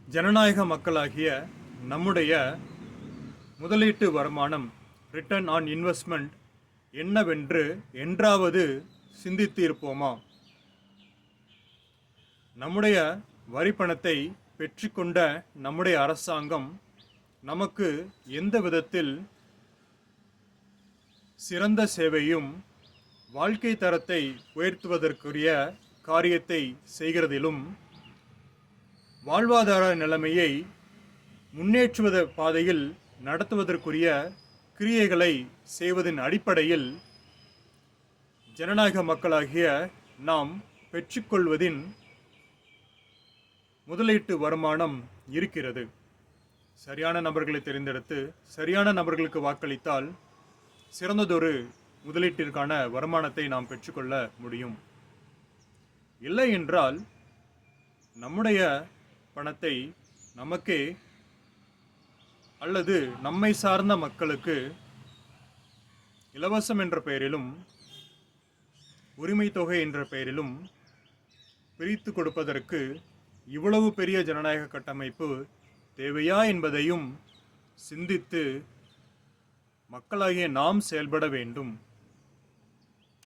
ஜனநாயக மக்களாகிய நம்முடைய முதலீட்டு வருமானம் ரிட்டர்ன் ஆன் இன்வெஸ்ட்மெண்ட் என்னவென்று என்றாவது சிந்தித்து இருப்போமா? நம்முடைய வரி பணத்தை பெற்றுக்கொண்ட நம்முடைய அரசாங்கம் நமக்கு எந்த விதத்தில் சிறந்த சேவையும் வாழ்க்கை தரத்தை உயர்த்துவதற்குரிய காரியத்தை செய்கிறதிலும் வாழ்வாதார நிலைமையை முன்னேற்றுவத பாதையில் நடத்துவதற்குரிய கிரியைகளை செய்வதன் அடிப்படையில் ஜனநாயக மக்களாகிய நாம் பெற்றுக்கொள்வதின் முதலீட்டு வருமானம் இருக்கிறது. சரியான நபர்களை தேர்ந்தெடுத்து சரியான நபர்களுக்கு வாக்களித்தால் சிறந்ததொரு முதலீட்டிற்கான வருமானத்தை நாம் பெற்றுக்கொள்ள முடியும். இல்லை என்றால் நம்முடைய பணத்தை நமக்கே அல்லது நம்மை சார்ந்த மக்களுக்கு இலவசம் என்ற பெயரிலும் உரிமை தொகை என்ற பெயரிலும் பிரித்து கொடுப்பதற்கு இவ்வளவு பெரிய ஜனநாயக கட்டமைப்பு தேவையா என்பதையும் சிந்தித்து மக்களாகிய நாம் செயல்பட வேண்டும்.